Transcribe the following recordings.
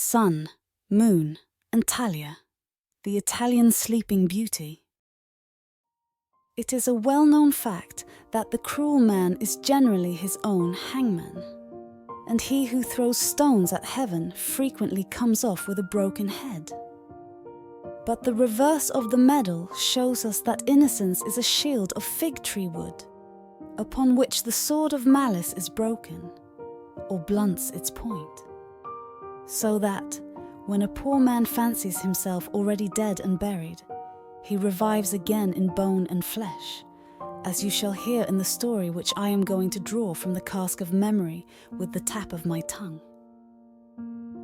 Sun, Moon, and Talia, the Italian sleeping beauty. It is a well-known fact that the cruel man is generally his own hangman, and he who throws stones at heaven frequently comes off with a broken head. But the reverse of the medal shows us that innocence is a shield of fig tree wood, upon which the sword of malice is broken, or blunts its point. So that, when a poor man fancies himself already dead and buried, he revives again in bone and flesh, as you shall hear in the story which I am going to draw from the cask of memory with the tap of my tongue.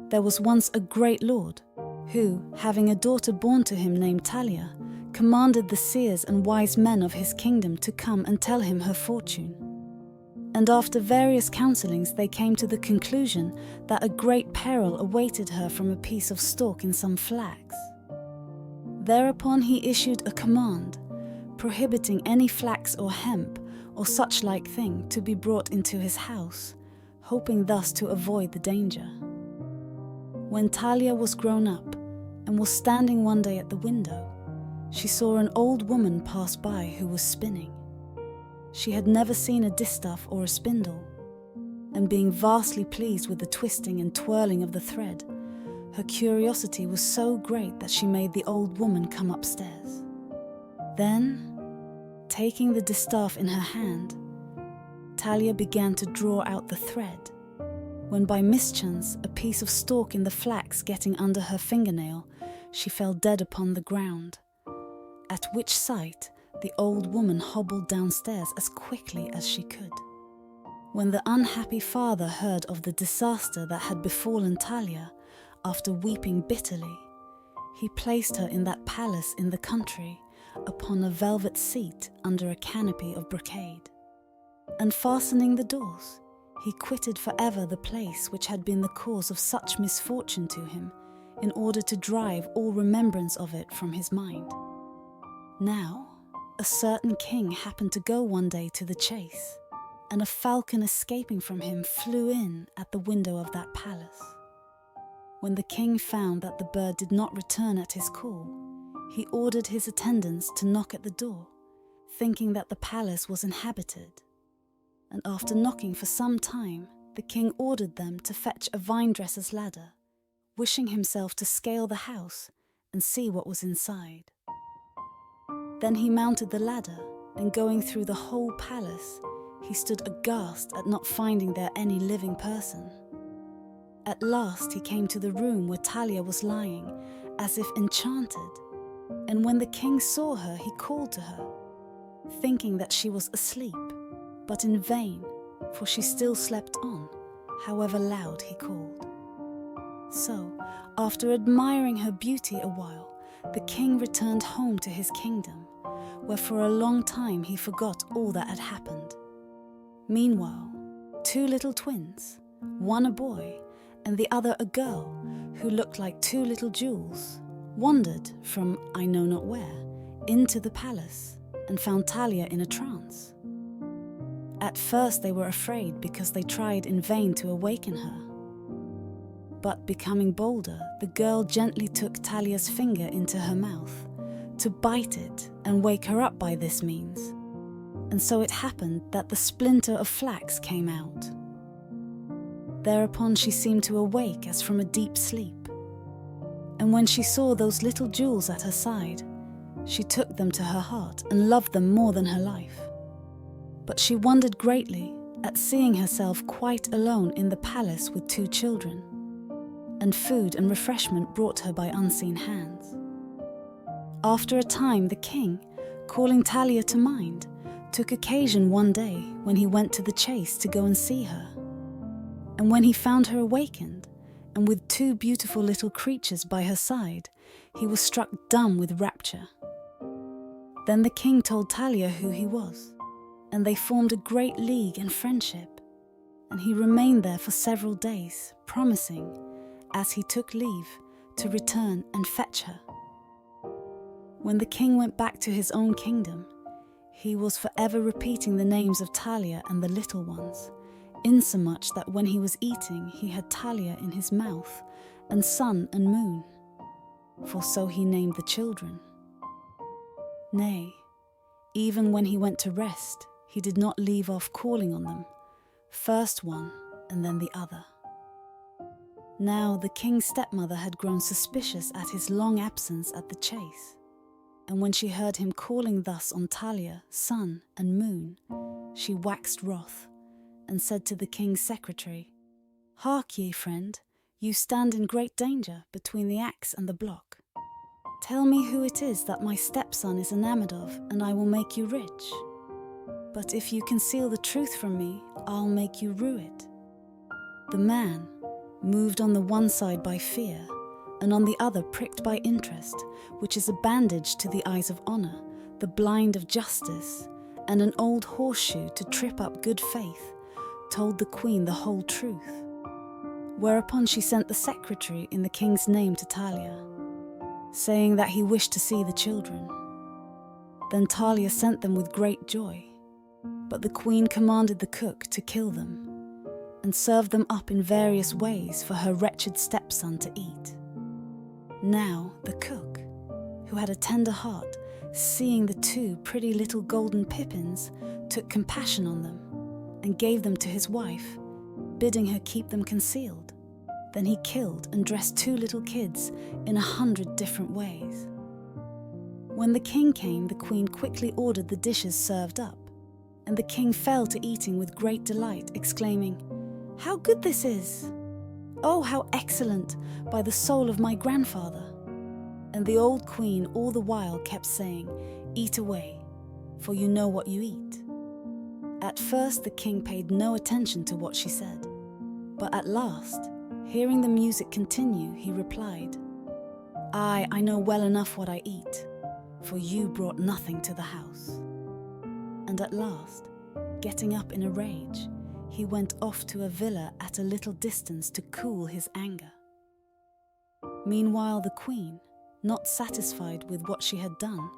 There was once a great lord, who, having a daughter born to him named Talia, commanded the seers and wise men of his kingdom to come and tell him her fortune. And after various counsellings they came to the conclusion that a great peril awaited her from a piece of stalk in some flax. Thereupon he issued a command, prohibiting any flax or hemp or such like thing to be brought into his house, hoping thus to avoid the danger. When Talia was grown up and was standing one day at the window, she saw an old woman pass by who was spinning. She had never seen a distaff or a spindle, and being vastly pleased with the twisting and twirling of the thread, her curiosity was so great that she made the old woman come upstairs. Then, taking the distaff in her hand, Talia began to draw out the thread, when by mischance a piece of stalk in the flax getting under her fingernail, she fell dead upon the ground, at which sight the old woman hobbled downstairs as quickly as she could. When the unhappy father heard of the disaster that had befallen Talia, after weeping bitterly, he placed her in that palace in the country, upon a velvet seat under a canopy of brocade. And fastening the doors, he quitted forever the place which had been the cause of such misfortune to him, in order to drive all remembrance of it from his mind. Now, a certain king happened to go one day to the chase, and a falcon escaping from him flew in at the window of that palace. When the king found that the bird did not return at his call, he ordered his attendants to knock at the door, thinking that the palace was inhabited. And after knocking for some time, the king ordered them to fetch a vine-dresser's ladder, wishing himself to scale the house and see what was inside. Then he mounted the ladder, and going through the whole palace, he stood aghast at not finding there any living person. At last he came to the room where Talia was lying, as if enchanted, and when the king saw her, he called to her, thinking that she was asleep, but in vain, for she still slept on, however loud he called. So, after admiring her beauty a while, the king returned home to his kingdom, where for a long time he forgot all that had happened. Meanwhile, two little twins, one a boy and the other a girl, who looked like two little jewels, wandered from I know not where into the palace and found Talia in a trance. At first they were afraid because they tried in vain to awaken her. But becoming bolder, the girl gently took Talia's finger into her mouth, to bite it and wake her up by this means. And so it happened that the splinter of flax came out. Thereupon she seemed to awake as from a deep sleep. And when she saw those little jewels at her side, she took them to her heart and loved them more than her life. But she wondered greatly at seeing herself quite alone in the palace with two children, and food and refreshment brought her by unseen hands. After a time the king, calling Talia to mind, took occasion one day when he went to the chase to go and see her. And when he found her awakened, and with two beautiful little creatures by her side, he was struck dumb with rapture. Then the king told Talia who he was, and they formed a great league and friendship, and he remained there for several days, promising, as he took leave, to return and fetch her. When the king went back to his own kingdom, he was forever repeating the names of Talia and the little ones, insomuch that when he was eating he had Talia in his mouth, and sun and moon, for so he named the children. Nay, even when he went to rest, he did not leave off calling on them, first one and then the other. Now the king's stepmother had grown suspicious at his long absence at the chase, and when she heard him calling thus on Talia, sun and moon, she waxed wroth, and said to the king's secretary, "Hark ye, friend, you stand in great danger between the axe and the block. Tell me who it is that my stepson is enamoured of, and I will make you rich. But if you conceal the truth from me, I'll make you rue it." The man, moved on the one side by fear, and on the other pricked by interest, which is a bandage to the eyes of honour, the blind of justice, and an old horseshoe to trip up good faith, told the queen the whole truth. Whereupon she sent the secretary in the king's name to Talia, saying that he wished to see the children. Then Talia sent them with great joy, but the queen commanded the cook to kill them, and served them up in various ways for her wretched stepson to eat. Now the cook, who had a tender heart, seeing the two pretty little golden pippins, took compassion on them, and gave them to his wife, bidding her keep them concealed. Then he killed and dressed two little kids in 100 different ways. When the king came, the queen quickly ordered the dishes served up, and the king fell to eating with great delight, exclaiming, "How good this is! Oh, how excellent, by the soul of my grandfather!" And the old queen all the while kept saying, "Eat away, for you know what you eat." At first the king paid no attention to what she said, but at last, hearing the music continue, he replied, I know well enough what I eat, for you brought nothing to the house." And at last, getting up in a rage, he went off to a villa at a little distance to cool his anger. Meanwhile the queen, not satisfied with what she had done,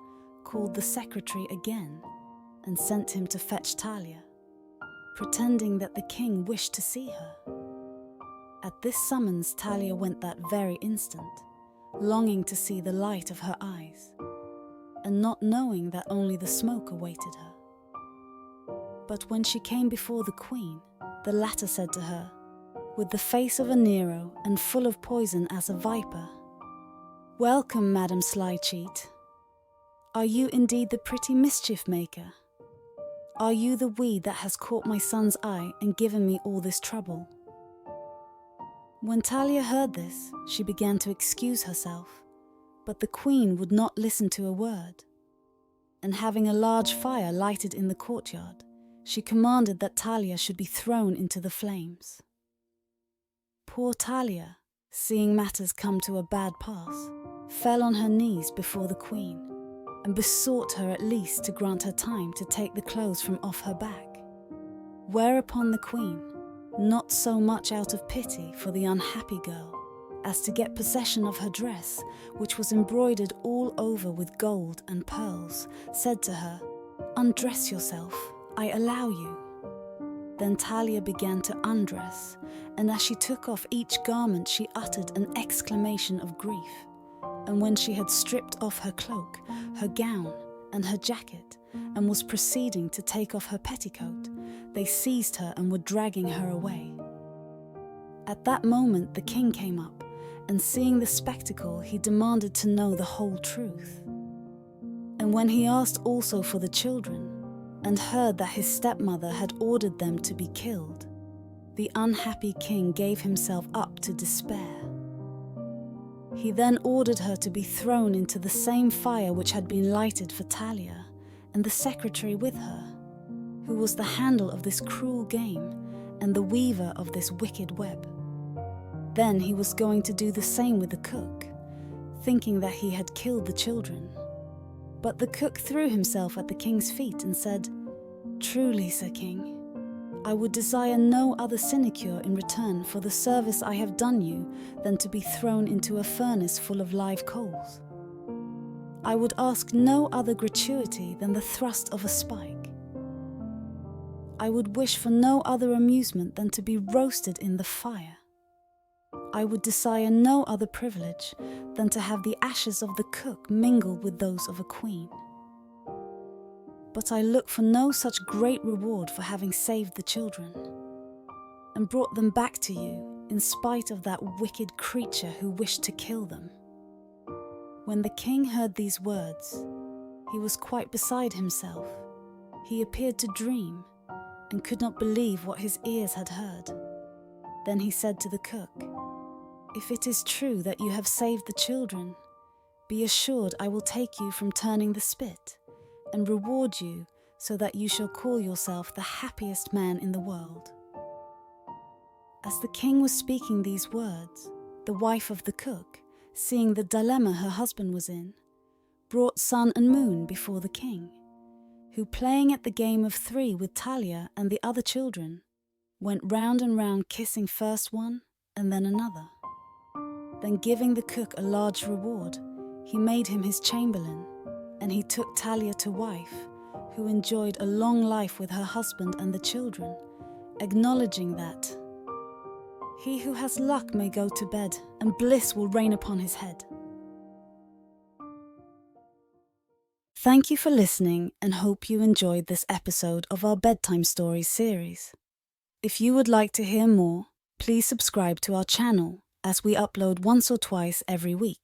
called the secretary again and sent him to fetch Talia, pretending that the king wished to see her. At this summons Talia went that very instant, longing to see the light of her eyes, and not knowing that only the smoke awaited her. But when she came before the queen, the latter said to her, with the face of a Nero and full of poison as a viper, "Welcome, Madam Sly Cheat. Are you indeed the pretty mischief maker? Are you the weed that has caught my son's eye and given me all this trouble?" When Talia heard this, she began to excuse herself, but the queen would not listen to a word, and having a large fire lighted in the courtyard, she commanded that Talia should be thrown into the flames. Poor Talia, seeing matters come to a bad pass, fell on her knees before the queen, and besought her at least to grant her time to take the clothes from off her back. Whereupon the queen, not so much out of pity for the unhappy girl, as to get possession of her dress, which was embroidered all over with gold and pearls, said to her, "Undress yourself, I allow you." Then Talia began to undress, and as she took off each garment she uttered an exclamation of grief, and when she had stripped off her cloak, her gown, and her jacket, and was proceeding to take off her petticoat, they seized her and were dragging her away. At that moment the king came up, and seeing the spectacle he demanded to know the whole truth. And when he asked also for the children, and heard that his stepmother had ordered them to be killed, the unhappy king gave himself up to despair. He then ordered her to be thrown into the same fire which had been lighted for Talia, and the secretary with her, who was the handle of this cruel game and the weaver of this wicked web. Then he was going to do the same with the cook, thinking that he had killed the children. But the cook threw himself at the king's feet and said, "Truly, Sir King, I would desire no other sinecure in return for the service I have done you than to be thrown into a furnace full of live coals. I would ask no other gratuity than the thrust of a spike. I would wish for no other amusement than to be roasted in the fire. I would desire no other privilege than to have the ashes of the cook mingled with those of a queen. But I look for no such great reward for having saved the children and brought them back to you in spite of that wicked creature who wished to kill them." When the king heard these words, he was quite beside himself. He appeared to dream and could not believe what his ears had heard. Then he said to the cook, "If it is true that you have saved the children, be assured I will take you from turning the spit and reward you so that you shall call yourself the happiest man in the world." As the king was speaking these words, the wife of the cook, seeing the dilemma her husband was in, brought sun and moon before the king, who, playing at the game of 3 with Talia and the other children, went round and round kissing first one and then another. Then, giving the cook a large reward, he made him his chamberlain, and he took Talia to wife, who enjoyed a long life with her husband and the children, acknowledging that he who has luck may go to bed, and bliss will reign upon his head. Thank you for listening, and hope you enjoyed this episode of our Bedtime Stories series. If you would like to hear more, please subscribe to our channel, as we upload once or twice every week.